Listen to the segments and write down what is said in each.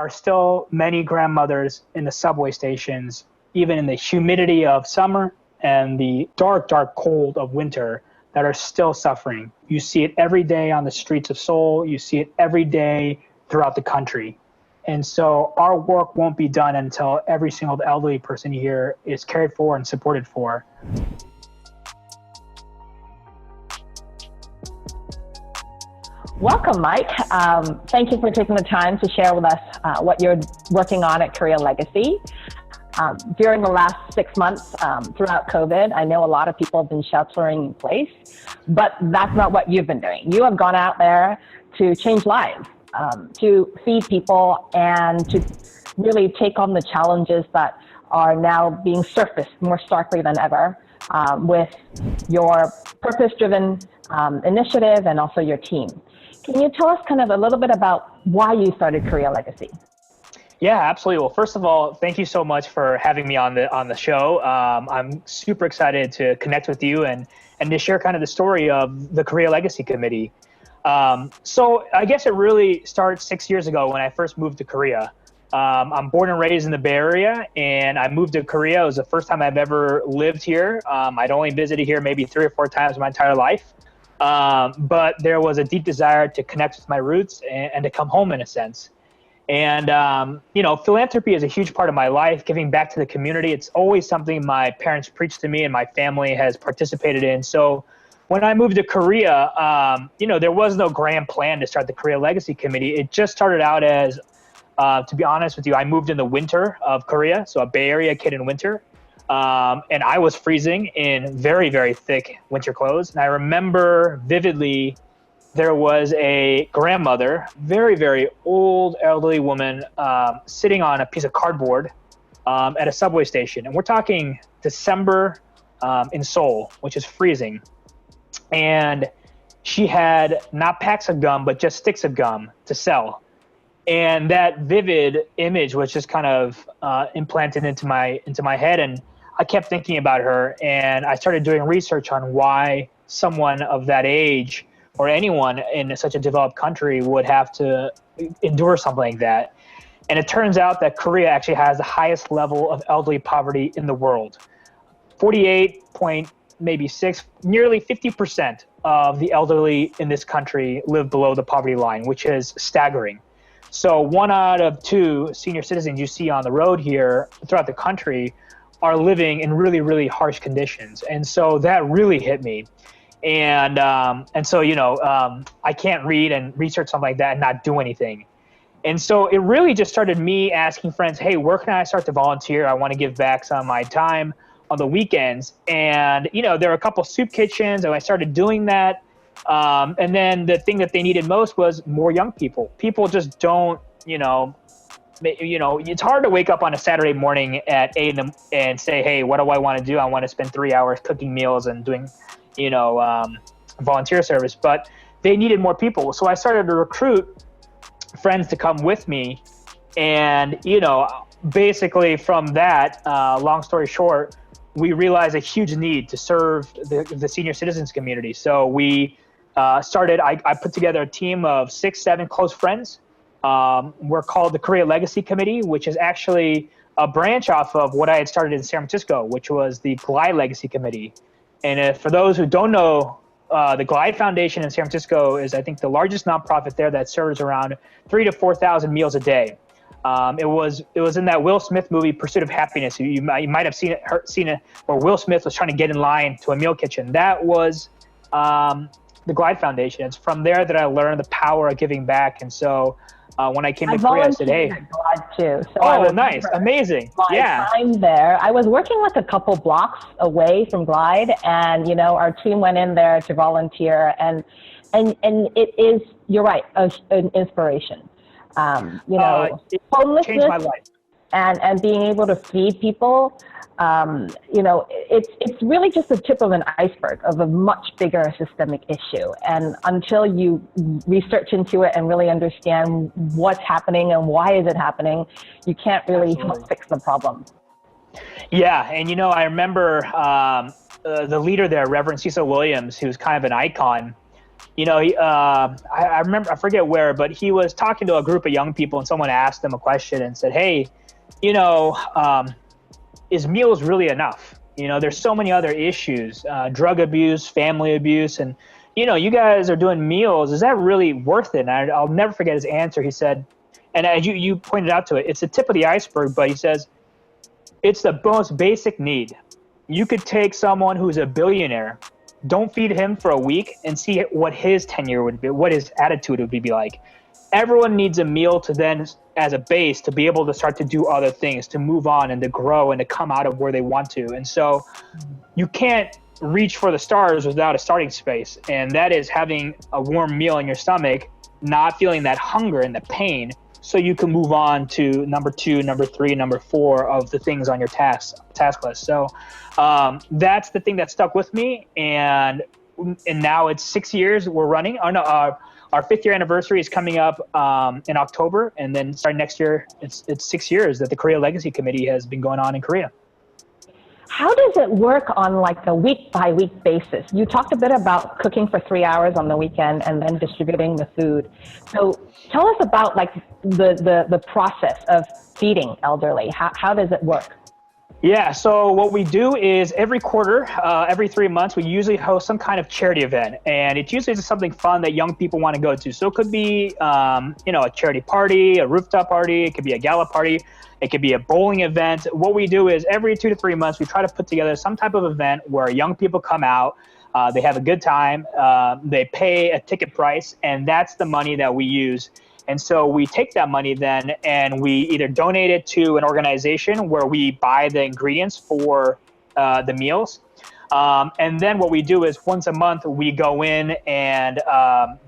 are still many grandmothers in the subway stations, even in the humidity of summer and the dark, dark cold of winter, that are still suffering. You see it every day on the streets of Seoul. You see it every day throughout the country. And so our work won't be done until every single elderly person here is cared for and supported for. Welcome, Mike. Thank you for taking the time to share with us what you're working on at Korea Legacy. During the last 6 months throughout COVID, I know a lot of people have been sheltering in place, but that's not what you've been doing. You have gone out there to change lives, to feed people, and to really take on the challenges that are now being surfaced more starkly than ever with your purpose-driven initiative and also your team. Can you tell us kind of a little bit about why you started Korea Legacy? Yeah, absolutely. Well, first of all, thank you so much for having me on the show. I'm super excited to connect with you and to share kind of the story of the Korea Legacy Committee. So I guess it really started 6 years ago when I first moved to Korea. I'm born and raised in the Bay Area, and I moved to Korea. It was the first time I've ever lived here. I'd only visited here maybe 3 or 4 times in my entire life. But there was a deep desire to connect with my roots and to come home in a sense. And, philanthropy is a huge part of my life, giving back to the community. It's always something my parents preached to me and my family has participated in. So when I moved to Korea, there was no grand plan to start the Korea Legacy Committee. It just started out as, to be honest with you, I moved in the winter of Korea, so a Bay Area kid in winter. And I was freezing in very, very thick winter clothes. And I remember vividly there was a grandmother, very, very old elderly woman, sitting on a piece of cardboard at a subway station. And we're talking December in Seoul, which is freezing. And she had not packs of gum, but just sticks of gum to sell. And that vivid image was just kind of implanted into my head. And I kept thinking about her, and I started doing research on why someone of that age or anyone in such a developed country would have to endure something like that. And it turns out that Korea actually has the highest level of elderly poverty in the world. 48.6, nearly 50% of the elderly in this country live below the poverty line, which is staggering. So 1 out of 2 senior citizens you see on the road here throughout the country are living in really, really harsh conditions. And so that really hit me. And so, I can't read and research something like that and not do anything. And so it really just started me asking friends, hey, where can I start to volunteer? I want to give back some of my time on the weekends. And, there were a couple soup kitchens, and I started doing that. And then the thing that they needed most was more young people. People just don't, it's hard to wake up on a Saturday morning at 8 and say, hey, what do I want to do? I want to spend 3 hours cooking meals and doing, volunteer service. But they needed more people. So I started to recruit friends to come with me. And, basically from that, long story short, we realized a huge need to serve the senior citizens community. So we started, I put together a team of 6, 7 close friends. We're called the Korea Legacy Committee, which is actually a branch off of what I had started in San Francisco, which was the Glide Legacy Committee. And for those who don't know, the Glide Foundation in San Francisco is, I think, the largest nonprofit there that serves around 3,000 to 4,000 meals a day. It was in that Will Smith movie, Pursuit of Happiness. You might have seen it, where Will Smith was trying to get in line to a meal kitchen. That was the Glide Foundation. It's from there that I learned the power of giving back. And so when I came to Korea, I said, hey. Glide too. So nice. Amazing. Yeah. Time there. I was working like a couple blocks away from Glide, and, our team went in there to volunteer, and it is, you're right, an inspiration. It homelessness changed my life. And being able to feed people, it's really just the tip of an iceberg of a much bigger systemic issue. And until you research into it and really understand what's happening and why is it happening, you can't really help fix the problem. Yeah, and I remember the leader there, Reverend Cecil Williams, who's kind of an icon. I remember, I forget where, but he was talking to a group of young people and someone asked him a question and said, hey, you know, is meals really enough? There's so many other issues, drug abuse, family abuse, and, you guys are doing meals. Is that really worth it? And I'll never forget his answer. He said, and as you pointed out to it, it's the tip of the iceberg, but he says, it's the most basic need. You could take someone who's a billionaire, don't feed him for a week and see what his tenure would be, what his attitude would be like. Everyone needs a meal to then, as a base, to be able to start to do other things, to move on and to grow and to come out of where they want to. And so you can't reach for the stars without a starting space. And that is having a warm meal in your stomach, not feeling that hunger and the pain, so you can move on to number 2, number 3, number 4 of the things on your task list. So that's the thing that stuck with me. And now it's 6 years we're running. Oh, no, our 5th year anniversary is coming up in October, and then starting next year, it's 6 years that the Korea Legacy Committee has been going on in Korea. How does it work on like a week-by-week basis? You talked a bit about cooking for 3 hours on the weekend and then distributing the food. So tell us about like the process of feeding elderly. How does it work? Yeah, so what we do is every quarter, every 3 months, we usually host some kind of charity event. And it's usually just something fun that young people want to go to. So it could be, a charity party, a rooftop party, it could be a gala party, it could be a bowling event. What we do is every 2 to 3 months, we try to put together some type of event where young people come out, they have a good time, they pay a ticket price, and that's the money that we use. And so we take that money then and we either donate it to an organization where we buy the ingredients for the meals. And then what we do is once a month, we go in and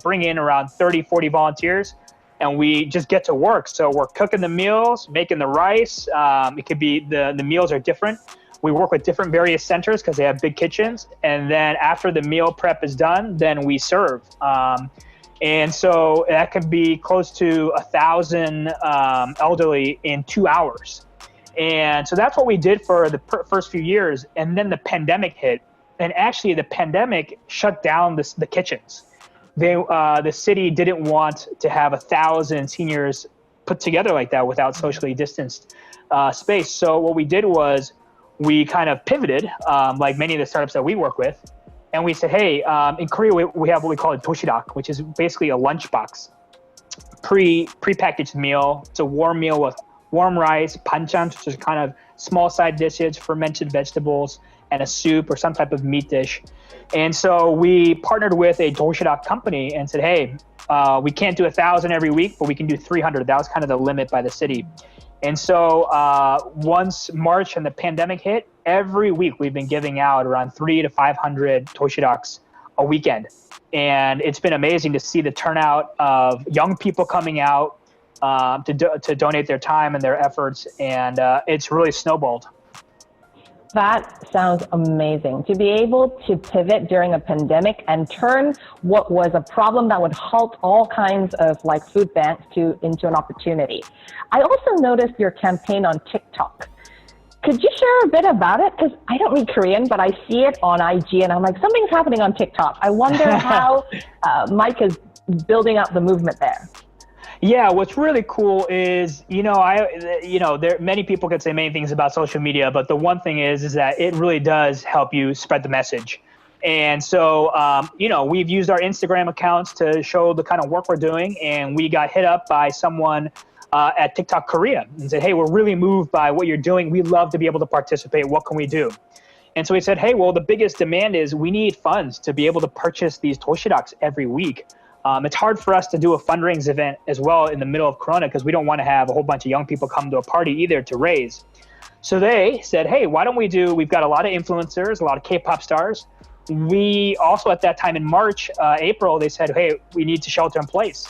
bring in around 30, 40 volunteers, and we just get to work. So we're cooking the meals, making the rice. It could be the meals are different. We work with different various centers because they have big kitchens. And then after the meal prep is done, then we serve. And so that can be close to 1,000 elderly in 2 hours. And so that's what we did for the first few years. And then the pandemic hit. And actually the pandemic shut down the kitchens. The city didn't want to have 1,000 seniors put together like that without socially distanced space. So what we did was we kind of pivoted, like many of the startups that we work with. And we said, hey, in Korea, we have what we call a doshirak, which is basically a lunchbox, pre-packaged meal. It's a warm meal with warm rice, banchan, which is kind of small side dishes, fermented vegetables, and a soup or some type of meat dish. And so we partnered with a doshirak company and said, hey, we can't do 1,000 every week, but we can do 300. That was kind of the limit by the city. And so once March and the pandemic hit, every week we've been giving out around 300 to 500 doshiraks a weekend. And it's been amazing to see the turnout of young people coming out to donate their time and their efforts. And it's really snowballed. That sounds amazing. To be able to pivot during a pandemic and turn what was a problem that would halt all kinds of like food banks into an opportunity. I also noticed your campaign on TikTok. Could you share a bit about it? Because I don't read Korean, but I see it on IG and I'm like, something's happening on TikTok. I wonder how Mike is building up the movement there. Yeah, what's really cool is, many people could say many things about social media, but the one thing is that it really does help you spread the message. And so, we've used our Instagram accounts to show the kind of work we're doing, and we got hit up by someone at TikTok Korea and said, hey, we're really moved by what you're doing. We'd love to be able to participate. What can we do? And so we said, hey, well, the biggest demand is we need funds to be able to purchase these doshiraks every week. It's hard for us to do a fundraising event as well in the middle of Corona because we don't want to have a whole bunch of young people come to a party either to raise. So they said, hey, why don't we've got a lot of influencers, a lot of K-pop stars. We also at that time in March, April, they said, hey, we need to shelter in place.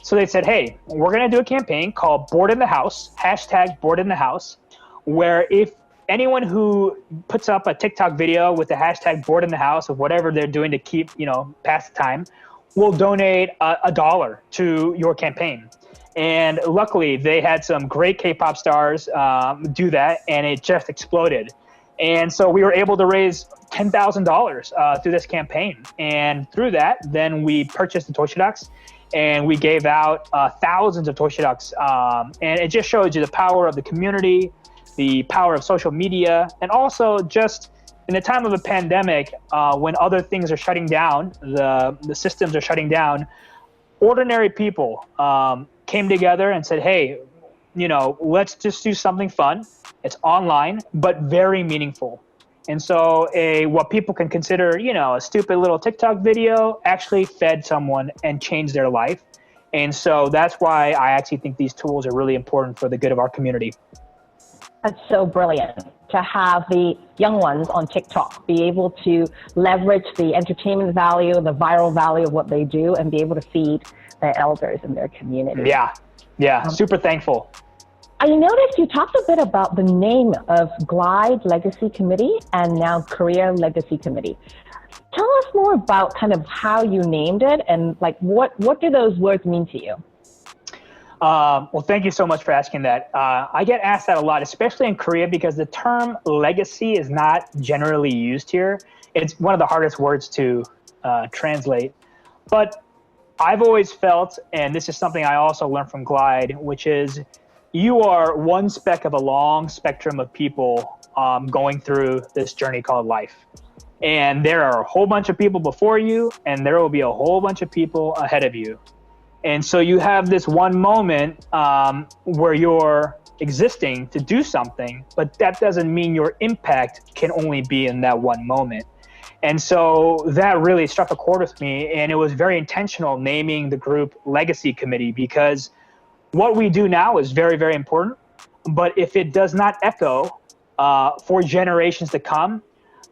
So they said, hey, we're going to do a campaign called Bored in the House, #BoredInTheHouse, where if anyone who puts up a TikTok video with the hashtag Bored in the House of whatever they're doing to keep, pass the time, will donate $1 to your campaign. And luckily, they had some great K-pop stars do that, and it just exploded. And so we were able to raise $10,000 through this campaign. And through that, then we purchased the Toshidax and we gave out thousands of Toshidax. And it just shows you the power of the community, the power of social media, and also just in the time of a pandemic, when other things are shutting down, the systems are shutting down, ordinary people came together and said, hey, let's just do something fun. It's online, but very meaningful. And so what people can consider, a stupid little TikTok video actually fed someone and changed their life. And so that's why I actually think these tools are really important for the good of our community. That's so brilliant to have the young ones on TikTok be able to leverage the entertainment value, the viral value of what they do, and be able to feed their elders in their community. Yeah, super thankful. I noticed you talked a bit about the name of Glide Legacy Committee and now Korea Legacy Committee. Tell us more about kind of how you named it and like what do those words mean to you? Well, thank you so much for asking that. I get asked that a lot, especially in Korea, because the term legacy is not generally used here. It's one of the hardest words to translate. But I've always felt, and this is something I also learned from Glide, which is you are one speck of a long spectrum of people going through this journey called life. And there are a whole bunch of people before you, and there will be a whole bunch of people ahead of you. And so you have this one moment where you're existing to do something, but that doesn't mean your impact can only be in that one moment. And so that really struck a chord with me, and it was very intentional naming the group Legacy Committee, because what we do now is very, very important. But if it does not echo for generations to come,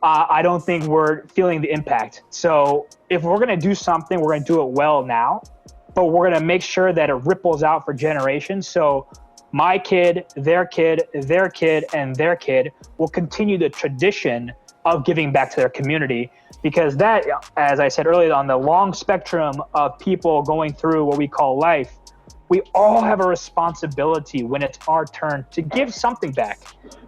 I don't think we're feeling the impact. So if we're going to do something, we're going to do it well now, but we're going to make sure that it ripples out for generations. So my kid, their kid, their kid, and their kid will continue the tradition of giving back to their community, because that, as I said earlier, on the long spectrum of people going through what we call life, we all have a responsibility when it's our turn to give something back,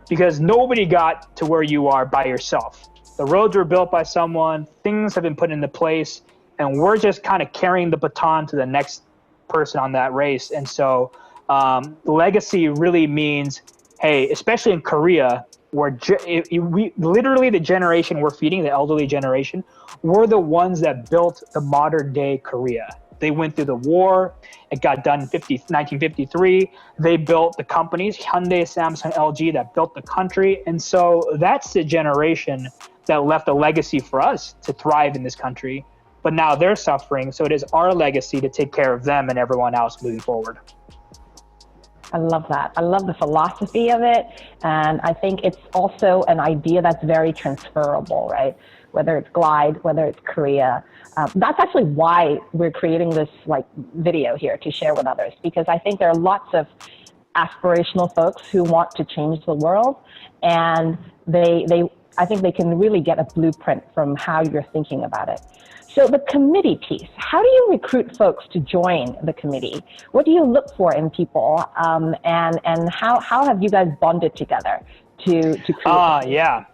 because nobody got to where you are by yourself. The roads were built by someone, things have been put into place, and we're just kind of carrying the baton to the next person on that race. And so legacy really means, hey, especially in Korea, where we literally, the generation we're feeding, the elderly generation, we're the ones that built the modern day Korea. They went through the war. It got done in 1953. They built the companies, Hyundai, Samsung, LG, that built the country. And so that's the generation that left a legacy for us to thrive in this country. But now they're suffering. So it is our legacy to take care of them and everyone else moving forward. I love that. I love the philosophy of it. And I think it's also an idea that's very transferable, right? Whether it's Glide, whether it's Korea. That's actually why we're creating this video here to share with others, because I think there are lots of aspirational folks who want to change the world, and I think they can really get a blueprint from how you're thinking about it. So the committee piece, how do you recruit folks to join the committee? What do you look for in people, and how have you guys bonded together to create? Yeah.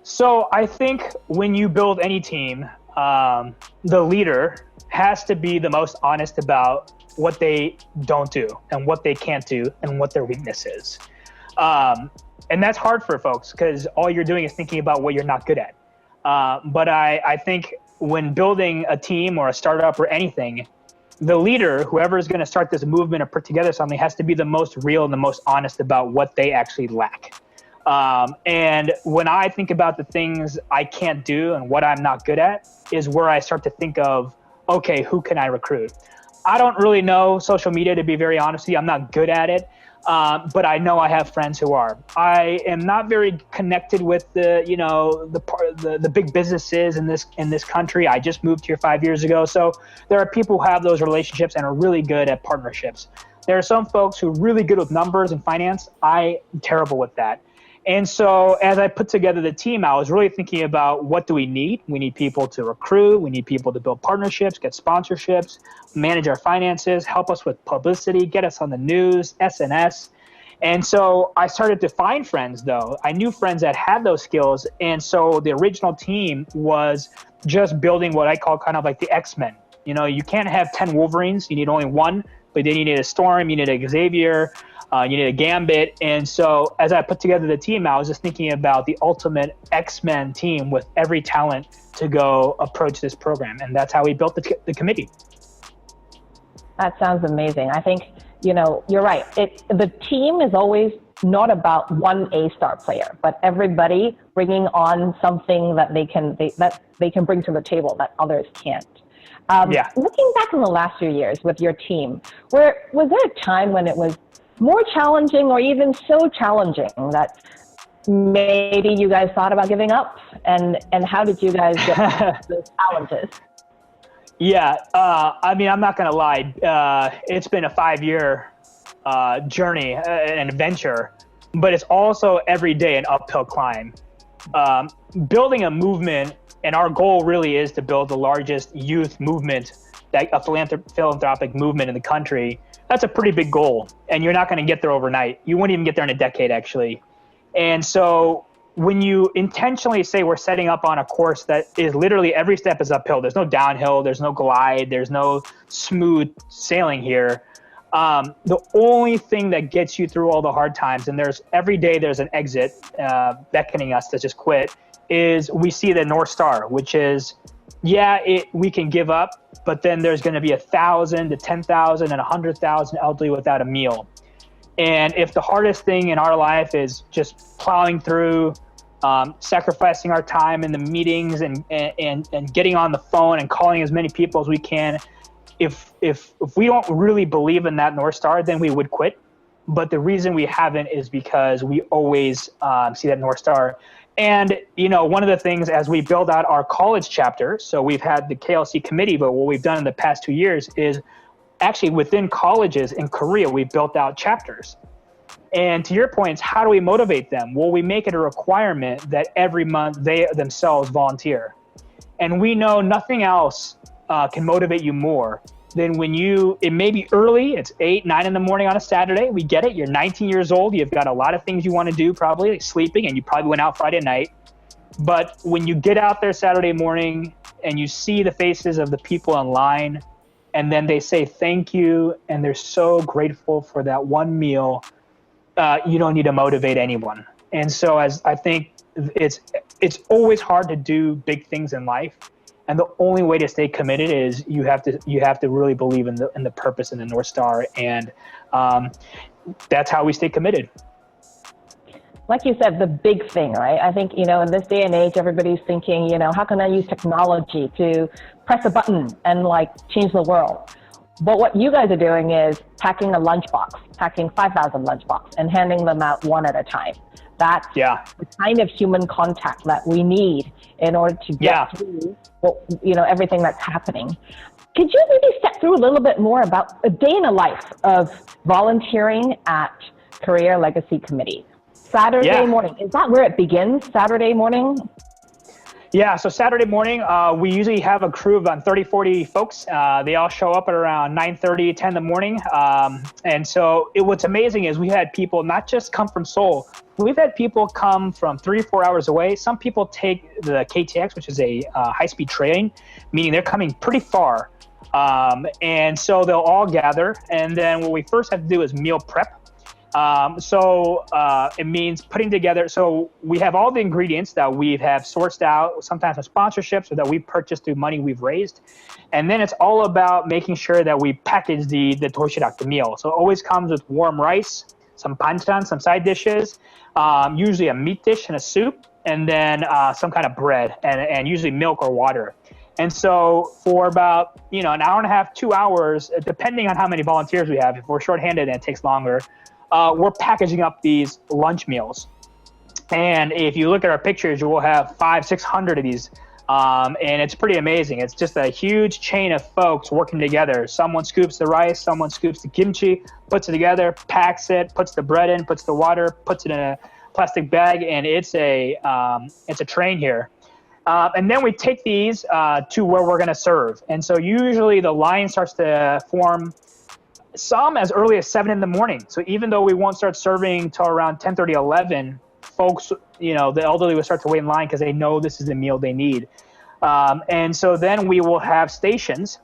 So I think when you build any team, the leader has to be the most honest about what they don't do and what they can't do and what their weakness is. And that's hard for folks because all you're doing is thinking about what you're not good at. But I think when building a team or a startup or anything, the leader, whoever is going to start this movement or put together something, has to be the most real and the most honest about what they actually lack. And when I think about the things I can't do and what I'm not good at is where I start to think of, okay, who can I recruit? I don't really know social media, to be very honest with you. I'm not good at it. But I know I have friends who are. I am not very connected with the big businesses in this country. I just moved here 5 years ago. So there are people who have those relationships and are really good at partnerships. There are some folks who are really good with numbers and finance. I am terrible with that. And so as I put together the team, I was really thinking about what do we need? We need people to recruit. We need people to build partnerships, get sponsorships, manage our finances, help us with publicity, get us on the news, SNS. And so I started to find friends, though. I knew friends that had those skills. And so the original team was just building what I call kind of like the X-Men. You know, you can't have 10 Wolverines. You need only one. But then you need a Storm, you need a Xavier, you need a Gambit. And so as I put together the team, I was just thinking about the ultimate X-Men team with every talent to go approach this program. And that's how we built the committee. That sounds amazing. I think, you know, you're right. The team is always not about one A-star player, but everybody bringing on something that they can bring to the table that others can't. Looking back in the last few years with your team, was there a time when it was more challenging or even so challenging that maybe you guys thought about giving up? And how did you guys get past those challenges? Yeah, I mean, I'm not going to lie. It's been a 5-year journey, an adventure, but it's also every day an uphill climb. Building a movement, and our goal really is to build the largest youth movement, a philanthropic movement in the country. That's a pretty big goal, and you're not going to get there overnight. You won't even get there in a decade, actually. And so when you intentionally say we're setting up on a course that is literally every step is uphill, there's no downhill, there's no glide, there's no smooth sailing here. The only thing that gets you through all the hard times, and every day there's an exit beckoning us to just quit, is we see the North Star, which is, we can give up, but then there's going to be 1,000 to 10,000 and 100,000 elderly without a meal. And if the hardest thing in our life is just plowing through, sacrificing our time in the meetings and getting on the phone and calling as many people as we can, if we don't really believe in that North Star, then we would quit. But the reason we haven't is because we always see that North Star. And, you know, one of the things as we build out our college chapter, so we've had the KLC committee, but what we've done in the past 2 years is actually within colleges in Korea, we've built out chapters. And to your point, how do we motivate them? Well, we make it a requirement that every month they themselves volunteer. And we know nothing else can motivate you more than when it may be early, it's 8, 9 in the morning on a Saturday. We get it. You're 19 years old. You've got a lot of things you want to do, probably like sleeping, and you probably went out Friday night. But when you get out there Saturday morning and you see the faces of the people online, and then they say thank you, and they're so grateful for that one meal, you don't need to motivate anyone. And so as I think it's always hard to do big things in life. And the only way to stay committed is you have to really believe in the purpose and the North Star. And that's how we stay committed. Like you said, the big thing, right? I think, you know, in this day and age, everybody's thinking, you know, how can I use technology to press a button and like change the world? But what you guys are doing is packing a lunchbox, packing 5,000 lunchbox and handing them out one at a time. That's the kind of human contact that we need in order to get through, everything that's happening. Could you maybe step through a little bit more about a day in the life of volunteering at Career Legacy Committee? Saturday morning, is that where it begins, Saturday morning? Yeah, so Saturday morning, we usually have a crew of about 30, 40 folks. They all show up at around 9:30, 10 in the morning. And so what's amazing is we had people not just come from Seoul, we've had people come from 3 or 4 hours away. Some people take the KTX, which is a high-speed train, meaning they're coming pretty far. And so they'll all gather. And then what we first have to do is meal prep. So it means putting together, so we have all the ingredients that we have sourced out, sometimes from sponsorships or that we purchased through money we've raised. And then it's all about making sure that we package the toshirak, the meal. So it always comes with warm rice, some banchan, some side dishes, usually a meat dish and a soup, and then some kind of bread and usually milk or water. And so for about, an hour and a half, 2 hours, depending on how many volunteers we have, if we're shorthanded and it takes longer, we're packaging up these lunch meals. And if you look at our pictures, you will have 500, 600 of these. And it's pretty amazing. It's just a huge chain of folks working together. Someone scoops the rice, someone scoops the kimchi, puts it together, packs it, puts the bread in, puts the water, puts it in a plastic bag, and it's a train here. And then we take these to where we're going to serve. And so usually the line starts to form some as early as 7 in the morning. So even though we won't start serving till around 10:30, 11, folks, the elderly will start to wait in line because they know this is the meal they need. And so then we will have stations,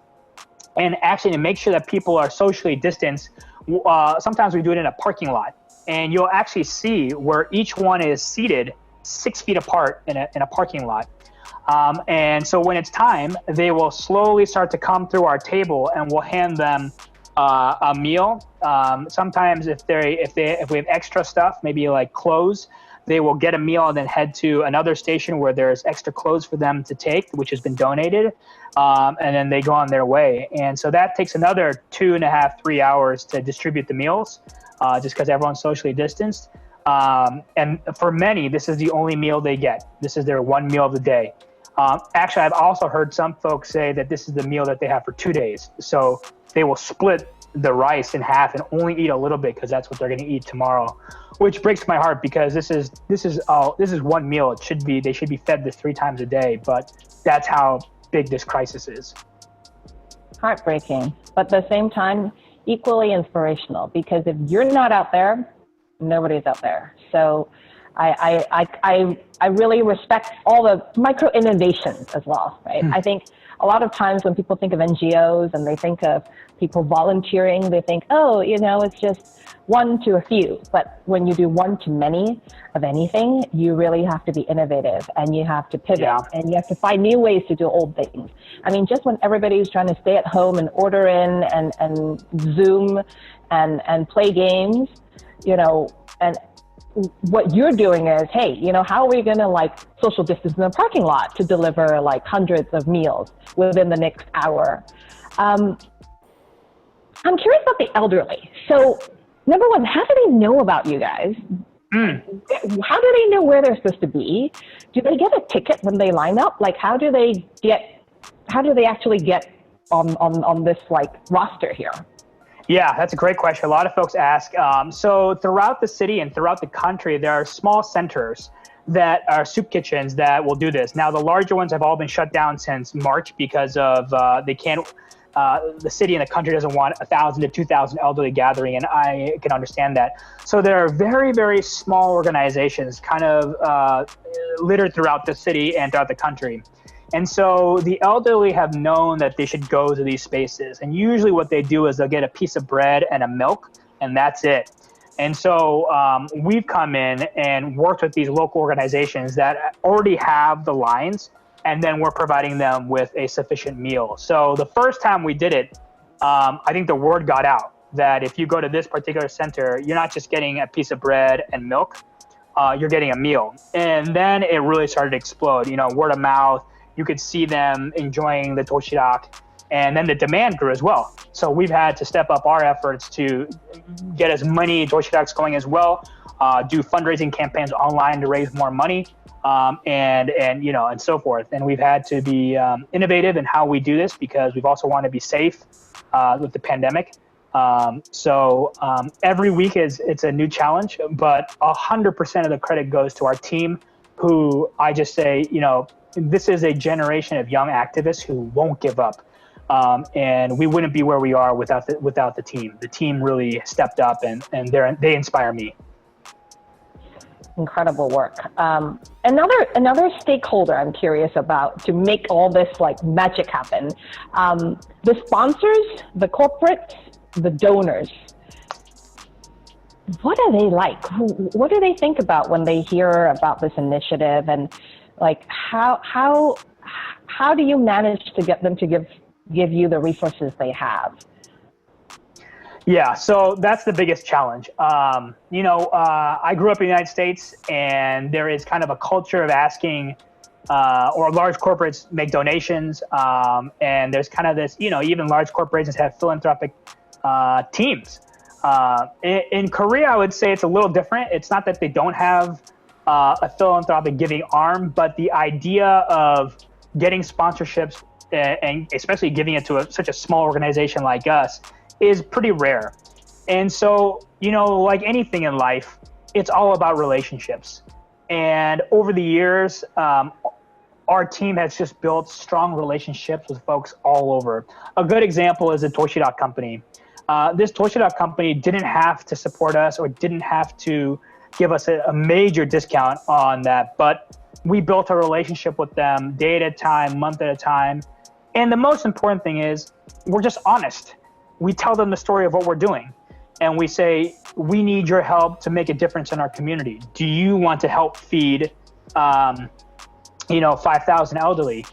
and actually to make sure that people are socially distanced, sometimes we do it in a parking lot, and you'll actually see where each one is seated 6 feet apart in a parking lot. And so when it's time, they will slowly start to come through our table, and we'll hand them a meal. Sometimes if we have extra stuff, maybe like clothes, they will get a meal and then head to another station where there's extra clothes for them to take, which has been donated. And then they go on their way. And so that takes another 2.5, 3 hours to distribute the meals, just because everyone's socially distanced. And for many, this is the only meal they get. This is their one meal of the day. Actually, I've also heard some folks say that this is the meal that they have for 2 days. So they will split the rice in half and only eat a little bit because that's what they're going to eat tomorrow, which breaks my heart because this is one meal. They should be fed this 3 times a day, but that's how big this crisis is. Heartbreaking, but at the same time, equally inspirational, because if you're not out there, nobody's out there. So I really respect all the micro innovations as well, right? I think a lot of times when people think of NGOs and they think of people volunteering, they think, oh, it's just one to a few. But when you do one to many of anything, you really have to be innovative, and you have to pivot, and you have to find new ways to do old things. I mean, just when everybody's trying to stay at home and order in and Zoom and play games, and what you're doing is, hey, how are we going to social distance in the parking lot to deliver hundreds of meals within the next hour? I'm curious about the elderly. So number one, how do they know about you guys? How do they know where they're supposed to be? Do they get a ticket when they line up? How do they actually get on this roster here? Yeah, that's a great question. A lot of folks ask. So throughout the city and throughout the country, there are small centers that are soup kitchens that will do this. Now, the larger ones have all been shut down since March because of they can't. The city and the country doesn't want 1,000 to 2,000 elderly gathering, and I can understand that. So there are very, very small organizations kind of littered throughout the city and throughout the country. And so the elderly have known that they should go to these spaces. And usually what they do is they'll get a piece of bread and a milk, and that's it. And so we've come in and worked with these local organizations that already have the lines, and then we're providing them with a sufficient meal. So the first time we did it, I think the word got out that if you go to this particular center, you're not just getting a piece of bread and milk, you're getting a meal. And then it really started to explode, word of mouth. You could see them enjoying the toshirak, and then the demand grew as well. So we've had to step up our efforts to get as many toshiraks going as well, do fundraising campaigns online to raise more money, and so forth. And we've had to be innovative in how we do this because we've also want to be safe with the pandemic. So every week it's a new challenge, but 100% of the credit goes to our team, who I just say, this is a generation of young activists who won't give up. And we wouldn't be where we are without the team. The team really stepped up, and they inspire me. Incredible work. Another stakeholder I'm curious about to make all this magic happen. The sponsors, the corporates, the donors. What are they like? What do they think about when they hear about this initiative? And how do you manage to get them to give you the resources they have? Yeah, so that's the biggest challenge. I grew up in the United States, and there is kind of a culture of asking, or large corporates make donations, and there's kind of this, even large corporations have philanthropic teams. In Korea, I would say it's a little different. It's not that they don't have a philanthropic giving arm, but the idea of getting sponsorships and especially giving it to such a small organization like us is pretty rare. And so, like anything in life, it's all about relationships. And over the years, our team has just built strong relationships with folks all over. A good example is the Toshirak company. this Toshida company didn't have to support us or didn't have to give us a major discount on that, but we built a relationship with them day at a time, month at a time. And the most important thing is we're just honest. We tell them the story of what we're doing. And we say, we need your help to make a difference in our community. Do you want to help feed, 5,000 elderly?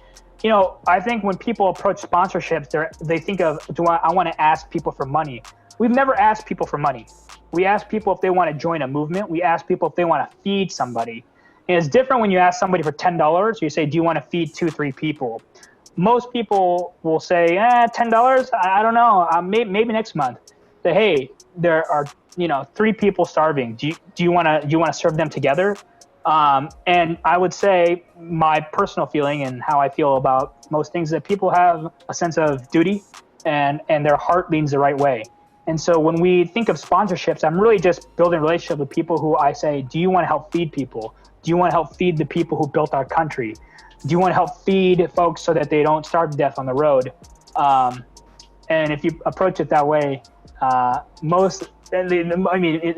I think when people approach sponsorships, they think of, I want to ask people for money. We've never asked people for money. We ask people if they want to join a movement. We ask people if they want to feed somebody. And it's different when you ask somebody for $10. You say, do you want to feed 2-3 people? Most people will say, $10? I don't know. Maybe next month. Say, hey, there are 3 people starving. Do you want to serve them together? And I would say my personal feeling and how I feel about most things is that people have a sense of duty and their heart leans the right way. And so when we think of sponsorships, I'm really just building a relationship with people who I say, do you want to help feed people? Do you want to help feed the people who built our country? Do you want to help feed folks so that they don't starve to death on the road? And if you approach it that way,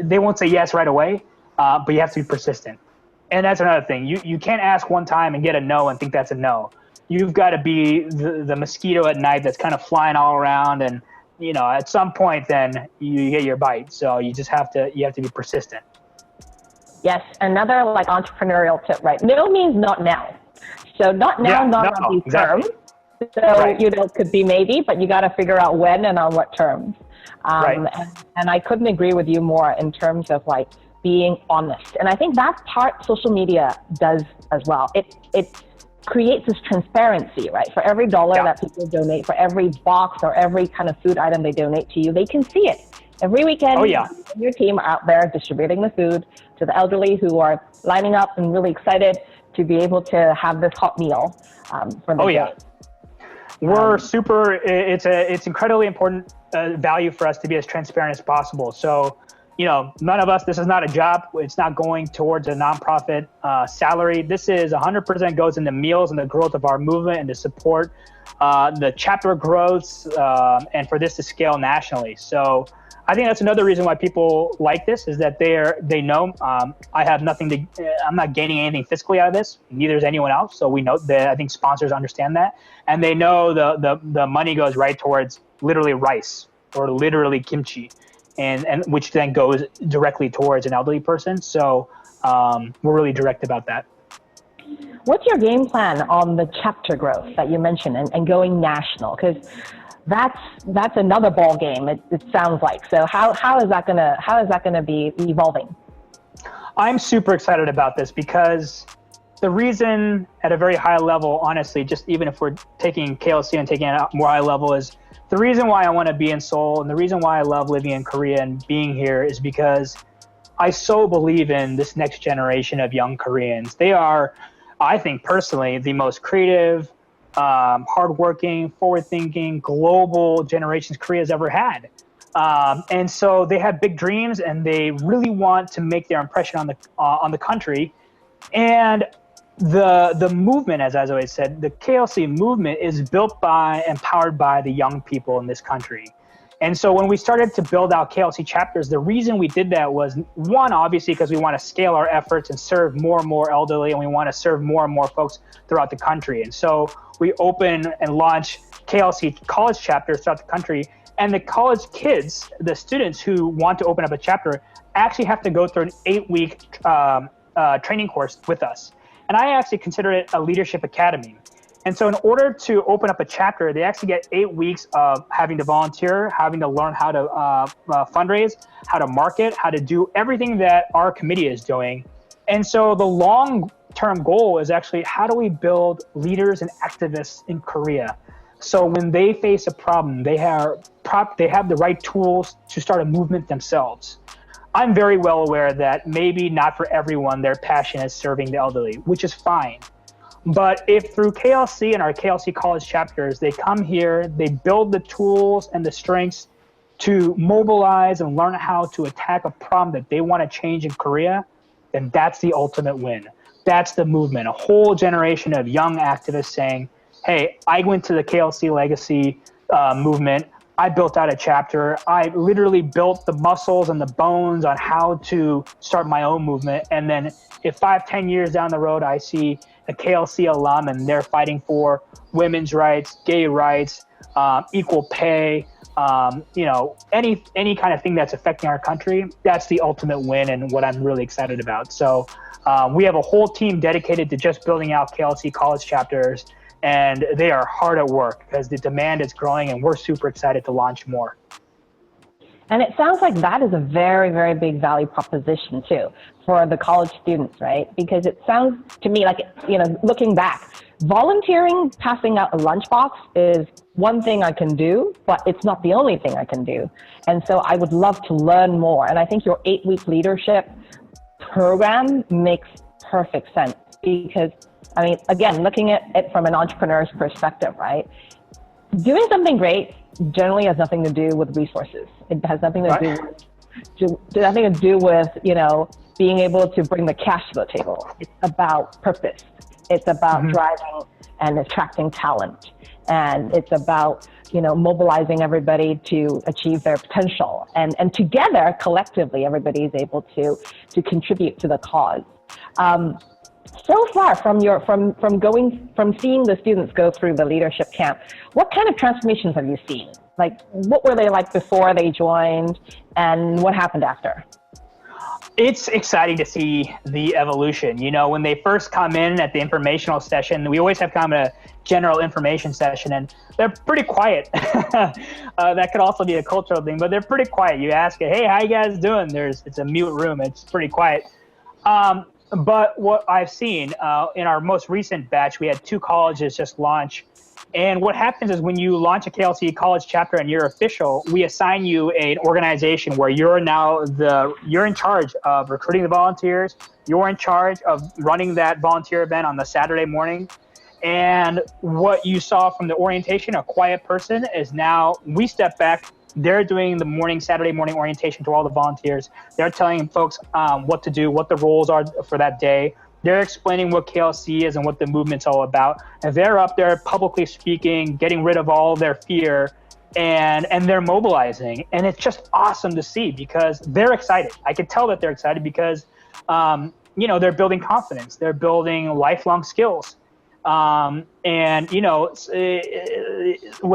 they won't say yes right away, but you have to be persistent. And that's another thing. You can't ask one time and get a no and think that's a no. You've got to be the mosquito at night that's kind of flying all around, and at some point then you get your bite. So you have to be persistent. Yes, another entrepreneurial tip, right? No means not now. So not now, not on these terms. So, right. It could be maybe, but you got to figure out when and on what terms. Right. And I couldn't agree with you more in terms of being honest. And I think that part social media does as well. It creates this transparency, right? For every dollar that people donate, for every box or every kind of food item they donate to you, they can see it. Every weekend, your team are out there distributing the food to the elderly who are lining up and really excited to be able to have this hot meal for the day. We're it's incredibly important value for us to be as transparent as possible. So, none of us, this is not a job. It's not going towards a nonprofit salary. This is 100% goes into meals and the growth of our movement and to support the chapter growths and for this to scale nationally. So I think that's another reason why people like this is that they know I have nothing I'm not gaining anything fiscally out of this. Neither is anyone else. So we know that I think sponsors understand that, and they know the money goes right towards literally rice or literally kimchi, and which then goes directly towards an elderly person. So we're really direct about that. What's your game plan on the chapter growth that you mentioned and going national? Because that's another ball game. It sounds like. So how is that gonna be evolving? I'm super excited about this because the reason at a very high level, honestly, just even if we're taking KLC and taking it out more high level, is the reason why I want to be in Seoul and the reason why I love living in Korea and being here is because I so believe in this next generation of young Koreans. They are, I think personally, the most creative, hardworking, forward-thinking, global generations Korea's ever had. And so they have big dreams and they really want to make their impression on the country. And the movement, as I always said, the KLC movement is built by and powered by the young people in this country. And so when we started to build out KLC chapters, the reason we did that was, one, obviously, because we want to scale our efforts and serve more and more elderly, and we want to serve more and more folks throughout the country. And so we open and launch KLC college chapters throughout the country. And the college kids, the students who want to open up a chapter, actually have to go through an 8-week training course with us. And I actually consider it a leadership academy. And so in order to open up a chapter, they actually get 8 weeks of having to volunteer, having to learn how to fundraise, how to market, how to do everything that our committee is doing. And so the long-term goal is actually, how do we build leaders and activists in Korea? So when they face a problem, they have the right tools to start a movement themselves. I'm very well aware that maybe not for everyone, their passion is serving the elderly, which is fine. But if through KLC and our KLC college chapters, they come here, they build the tools and the strengths to mobilize and learn how to attack a problem that they want to change in Korea, then that's the ultimate win. That's the movement, a whole generation of young activists saying, hey, I went to the KLC legacy movement. I built out a chapter. I literally built the muscles and the bones on how to start my own movement. And then if 5-10 years down the road, I see a KLC alum and they're fighting for women's rights, gay rights, equal pay, any kind of thing that's affecting our country, that's the ultimate win and what I'm really excited about. So we have a whole team dedicated to just building out KLC college chapters, and they are hard at work because the demand is growing, and we're super excited to launch more. And it sounds like that is a very, very big value proposition too for the college students, right? Because it sounds to me like, looking back, volunteering, passing out a lunchbox is one thing I can do, but it's not the only thing I can do. And so I would love to learn more. And I think your 8-week leadership program makes perfect sense because, again, looking at it from an entrepreneur's perspective, right? Doing something great generally has nothing to do with resources. It has nothing to do with, being able to bring the cash to the table. It's about purpose. It's about driving and attracting talent. And it's about, mobilizing everybody to achieve their potential. And together, collectively, everybody is able to contribute to the cause. So far from seeing the students go through the leadership camp, what kind of transformations have you seen? Like, what were they like before they joined, and what happened after? It's exciting to see the evolution. When they first come in at the informational session, we always have kind of a general information session, and they're pretty quiet. That could also be a cultural thing, but they're pretty quiet. You ask it, hey, how you guys doing? It's a mute room. It's pretty quiet. But what I've seen in our most recent batch, we had 2 colleges just launch. And what happens is when you launch a KLC college chapter and you're official, we assign you an organization where you're in charge of recruiting the volunteers. You're in charge of running that volunteer event on the Saturday morning. And what you saw from the orientation, a quiet person, is now we step back. They're doing the Saturday morning orientation to all the volunteers. They're telling folks what to do, what the roles are for that day. They're explaining what KLC is and what the movement's all about. And they're up there publicly speaking, getting rid of all their fear, and they're mobilizing. And it's just awesome to see because they're excited. I can tell that they're excited because, they're building confidence. They're building lifelong skills. When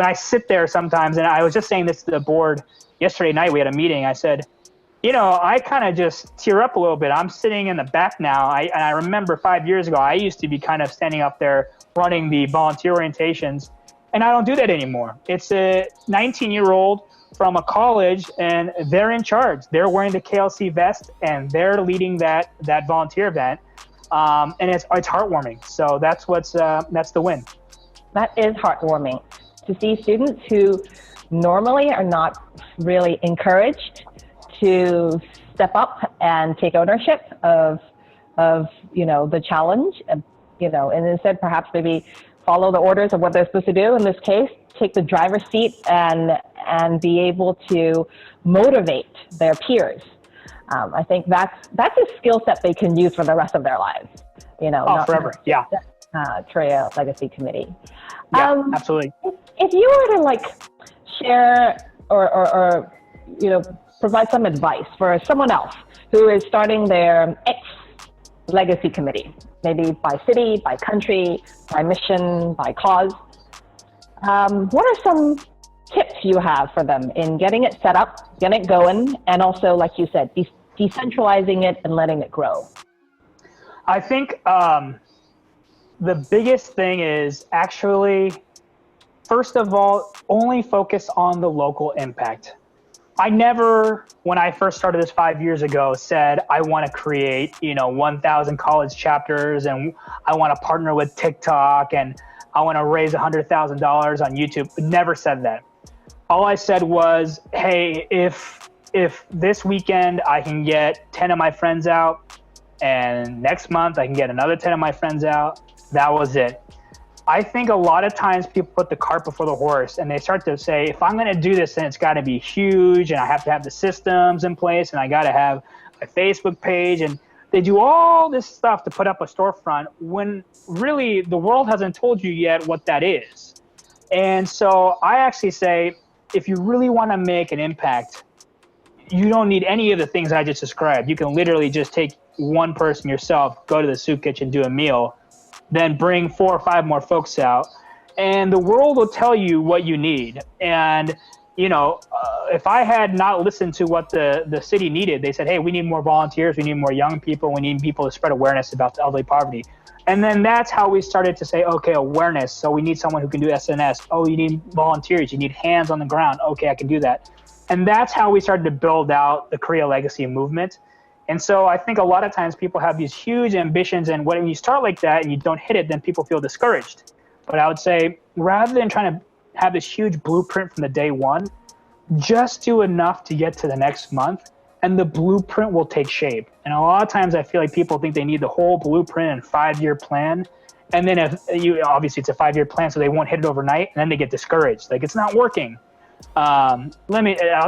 I sit there sometimes, and I was just saying this to the board yesterday night, we had a meeting, I said, I kind of just tear up a little bit. I'm sitting in the back now. I remember 5 years ago, I used to be kind of standing up there running the volunteer orientations, and I don't do that anymore. It's a 19-year-old from a college, and they're in charge. They're wearing the KLC vest, and they're leading that volunteer event. And it's heartwarming. So that's the win. That is heartwarming to see students who normally are not really encouraged to step up and take ownership of the challenge, and instead perhaps maybe follow the orders of what they're supposed to do. In this case, take the driver's seat and be able to motivate their peers. I think that's a skill set they can use for the rest of their lives. Forever. Yeah. Career Legacy Committee. Yeah, absolutely. If you were to share or provide some advice for someone else who is starting their Legacy Committee, maybe by city, by country, by mission, by cause, what are some tips you have for them in getting it set up, getting it going, and also, like you said, decentralizing it and letting it grow? I think the biggest thing is actually, first of all, only focus on the local impact. I never, when I first started this 5 years ago, said I want to create, 1,000 college chapters, and I want to partner with TikTok, and I want to raise $100,000 on YouTube. Never said that. All I said was, hey, if this weekend I can get 10 of my friends out, and next month I can get another 10 of my friends out, that was it. I think a lot of times people put the cart before the horse, and they start to say, if I'm going to do this, then it's got to be huge, and I have to have the systems in place, and I got to have a Facebook page, and they do all this stuff to put up a storefront when really the world hasn't told you yet what that is. And so I actually say, if you really want to make an impact, you don't need any of the things I just described. You can literally just take one person yourself, go to the soup kitchen, do a meal, then bring 4 or 5 more folks out, and the world will tell you what you need. And if I had not listened to what the city needed, they said, hey, we need more volunteers, we need more young people, we need people to spread awareness about the elderly poverty. And then that's how we started to say, okay, awareness. So we need someone who can do SNS. Oh, you need volunteers, you need hands on the ground. Okay, I can do that. And that's how we started to build out the Korea Legacy movement. And so I think a lot of times people have these huge ambitions, and when you start like that and you don't hit it, then people feel discouraged. But I would say, rather than trying to have this huge blueprint from the day one, just do enough to get to the next month, and the blueprint will take shape. And a lot of times I feel like people think they need the whole blueprint and 5-year plan. And then obviously it's a 5-year plan, so they won't hit it overnight, and then they get discouraged. Like, it's not working. I'll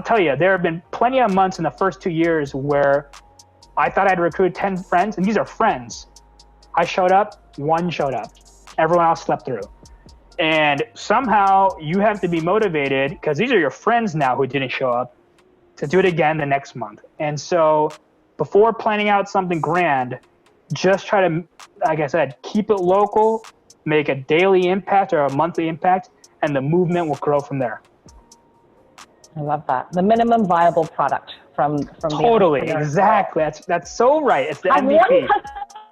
tell you, there have been plenty of months in the first 2 years where I thought I'd recruit 10 friends, and these are friends. I showed up, 1 showed up. Everyone else slept through. And somehow you have to be motivated, because these are your friends now who didn't show up, to do it again the next month. And so before planning out something grand, just try to, like I said, keep it local, make a daily impact or a monthly impact, and the movement will grow from there. I love that. The minimum viable product from totally, exactly. That's so right. It's the MVP. One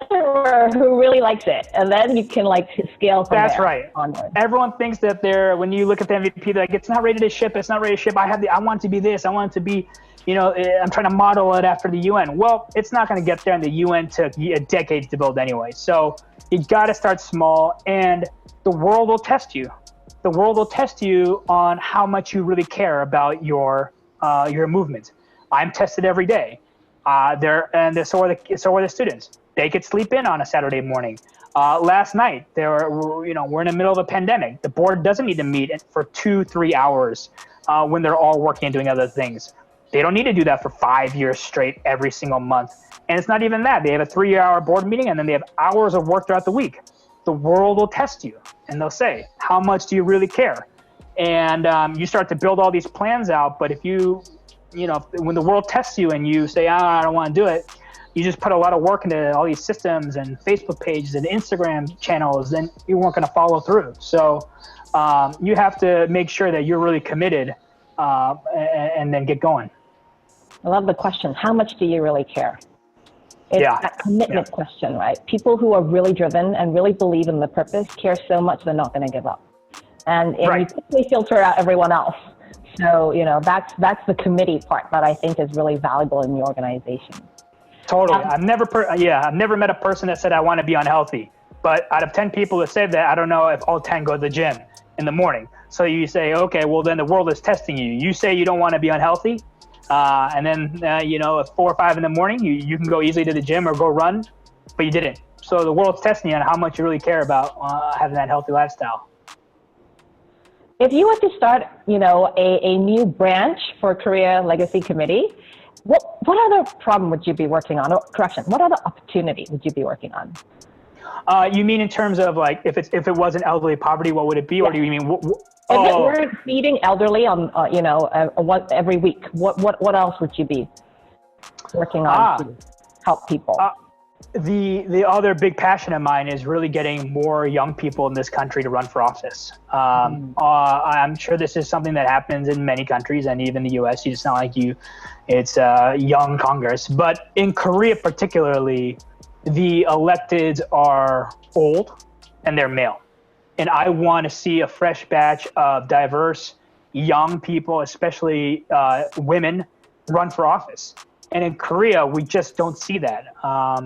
customer who really likes it, and then you can scale from That's there right. onward. Everyone thinks that when you look at the MVP, they're like, it's not ready to ship. It's not ready to ship. I want it to be this. I want it to be, I'm trying to model it after the UN. Well, it's not going to get there, and the UN took a decade to build anyway. So you got to start small, and the world will test you. The world will test you on how much you really care about your movement. I'm tested every day. So are the students. They could sleep in on a Saturday morning. Last night, we're in the middle of a pandemic. The board doesn't need to meet for 2-3 hours when they're all working and doing other things. They don't need to do that for 5 years straight every single month. And it's not even that. They have a 3-hour board meeting, and then they have hours of work throughout the week. The world will test you, and they'll say, how much do you really care? And you start to build all these plans out. But if when the world tests you and you say, I don't want to do it, you just put a lot of work into all these systems and Facebook pages and Instagram channels, then you weren't going to follow through. So you have to make sure that you're really committed and then get going. I love the question. How much do you really care? It's that commitment question, right? People who are really driven and really believe in the purpose care so much they're not going to give up. And you quickly filter out everyone else. So, that's the committee part that I think is really valuable in the organization. Totally. I've never met a person that said, I want to be unhealthy. But out of 10 people that said that, I don't know if all 10 go to the gym in the morning. So you say, okay, well, then the world is testing you. You say you don't want to be unhealthy. And then, at 4 or 5 in the morning, you can go easily to the gym or go run, but you didn't. So the world's testing you on how much you really care about having that healthy lifestyle. If you were to start, a new branch for Korea Legacy Committee, what other problem would you be working on? What other opportunity would you be working on? You mean in terms of if it wasn't elderly poverty, what would it be? Or do you mean? If it were feeding elderly on, every week, what else would you be working on to help people? The other big passion of mine is really getting more young people in this country to run for office. I'm sure this is something that happens in many countries and even the U.S. It's not like it's a young Congress. But in Korea particularly, the electeds are old and they're male. And I want to see a fresh batch of diverse young people, especially women, run for office. And in Korea, we just don't see that.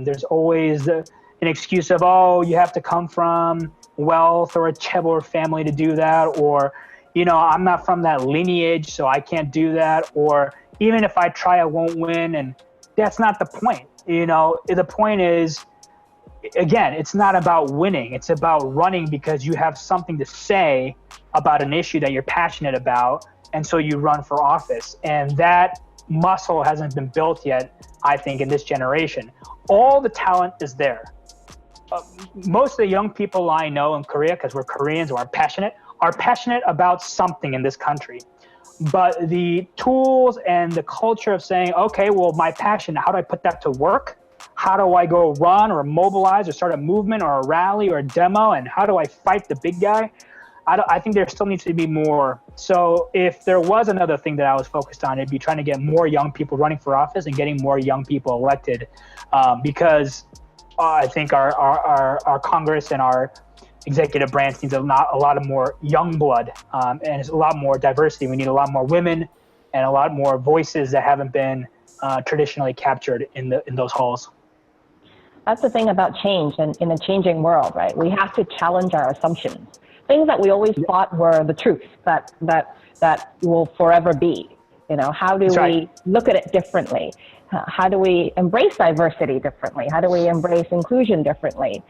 There's always an excuse of, you have to come from wealth or a chaebol family to do that. Or, I'm not from that lineage, so I can't do that. Or even if I try, I won't win. And that's not the point. The point is, again, it's not about winning. It's about running because you have something to say about an issue that you're passionate about. And so you run for office. And that muscle hasn't been built yet, I think, in this generation. All the talent is there. Most of the young people I know in Korea, because we're Koreans, are passionate about something in this country. but the tools and the culture of saying, okay, well, my passion, how do I put that to work? How do I go run or mobilize or start a movement or a rally or a demo? And how do I fight the big guy? I think there still needs to be more. So if there was another thing that I was focused on, it'd be trying to get more young people running for office and getting more young people elected, because I think our Congress and our executive branch needs a lot of more young blood, and it's a lot more diversity. We need a lot more women and a lot more voices that haven't been traditionally captured in those halls. That's the thing about change and in a changing world, right? We have to challenge our assumptions. Things that we always thought were the truth, that will forever be. You know, how do we look at it differently? How do we embrace diversity differently? How do we embrace inclusion differently?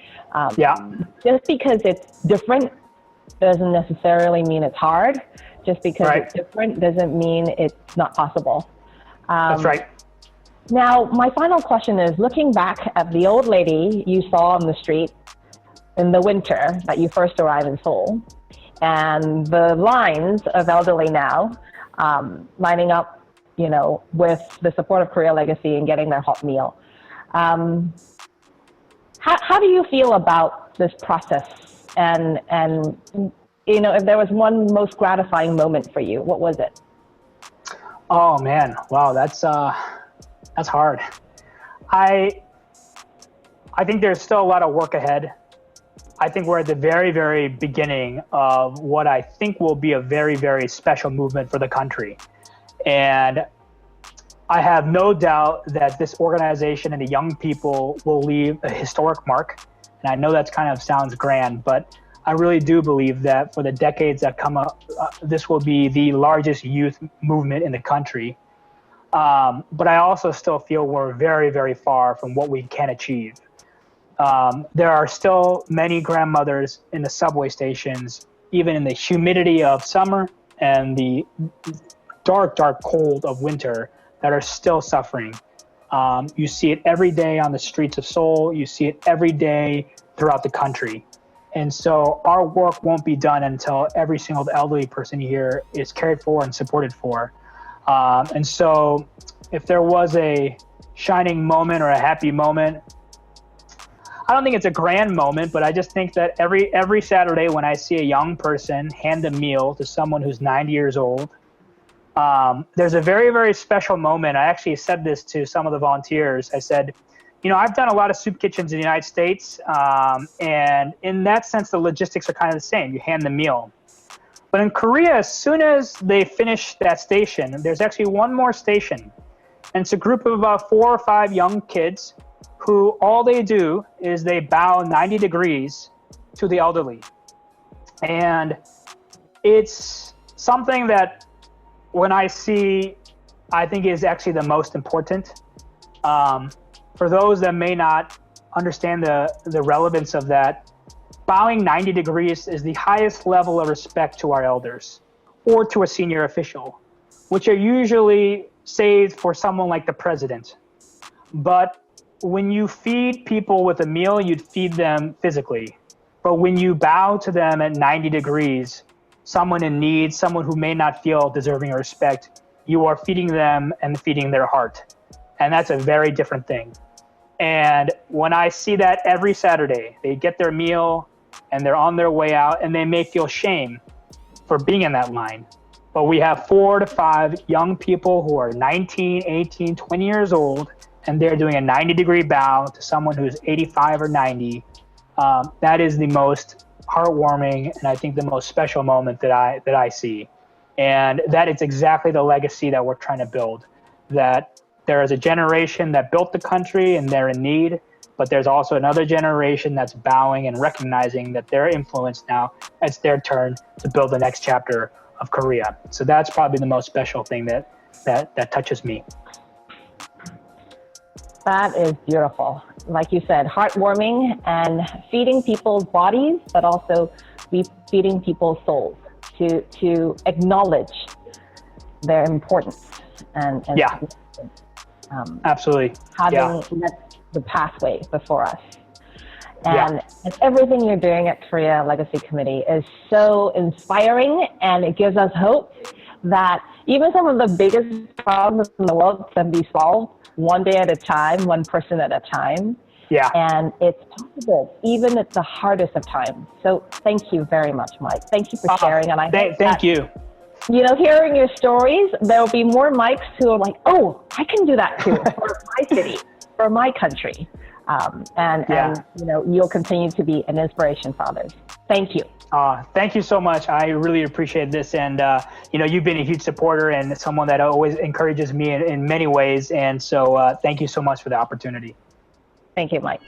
Just because it's different doesn't necessarily mean it's hard. Just because it's different doesn't mean it's not possible. That's right. Now, my final question is, looking back at the old lady you saw on the street in the winter that you first arrived in Seoul, and the lines of elderly now lining up, you know, with the support of Korea Legacy and getting their hot meal. How do you feel about this process? And you know, if there was one most gratifying moment for you, what was it? Oh man, wow, that's hard. I think there's still a lot of work ahead. I think we're at the very, very beginning of what I think will be a very, very special movement for the country. And I have no doubt that this organization and the young people will leave a historic mark. And I know that kind of sounds grand, but I really do believe that for the decades that come up, this will be the largest youth movement in the country. But I also still feel we're very, very far from what we can achieve. There are still many grandmothers in the subway stations, even in the humidity of summer and the dark, dark cold of winter, that are still suffering. You see it every day on the streets of Seoul. You see it every day throughout the country. And so our work won't be done until every single elderly person here is cared for and supported for. And so if there was a shining moment or a happy moment, I don't think it's a grand moment, but I just think that every Saturday when I see a young person hand a meal to someone who's 90 years old, there's a very, very special moment. I actually said this to some of the volunteers. I said, you know, I've done a lot of soup kitchens in the United States, and in that sense, the logistics are kind of the same. You hand the meal. But in Korea, as soon as they finish that station, there's actually one more station. And it's a group of about 4 or 5 young kids who all they do is they bow 90 degrees to the elderly. And it's something that when I see, I think is actually the most important. For those that may not understand the relevance of that, bowing 90 degrees is the highest level of respect to our elders or to a senior official, which are usually saved for someone like the president. But when you feed people with a meal, you'd feed them physically. But when you bow to them at 90 degrees, someone in need, someone who may not feel deserving of respect, you are feeding them and feeding their heart. And that's a very different thing. And when I see that every Saturday, they get their meal and they're on their way out, and they may feel shame for being in that line. But we have 4 to 5 young people who are 19, 18, 20 years old, and they're doing a 90-degree bow to someone who's 85 or 90. That is the most heartwarming and I think the most special moment that I see. And that is exactly the legacy that we're trying to build, that there is a generation that built the country and they're in need, but there's also another generation that's bowing and recognizing that they're influenced now. It's their turn to build the next chapter of Korea. So that's probably the most special thing that touches me. That is beautiful. Like you said, heartwarming and feeding people's bodies, but also feeding people's souls to acknowledge their importance and yeah. Absolutely. Having the pathway before us. And everything you're doing at Korea Legacy Committee is so inspiring, and it gives us hope that even some of the biggest problems in the world can be solved one day at a time, one person at a time. Yeah. And it's possible, even at the hardest of times. So thank you very much, Mike. Thank you for sharing. And thank you. You know, hearing your stories, there'll be more Mikes who are like, oh, I can do that too for my city, for my country. And you know, you'll continue to be an inspiration for others. Thank you. Thank you so much. I really appreciate this. And, you know, you've been a huge supporter and someone that always encourages me in many ways. And so thank you so much for the opportunity. Thank you, Mike.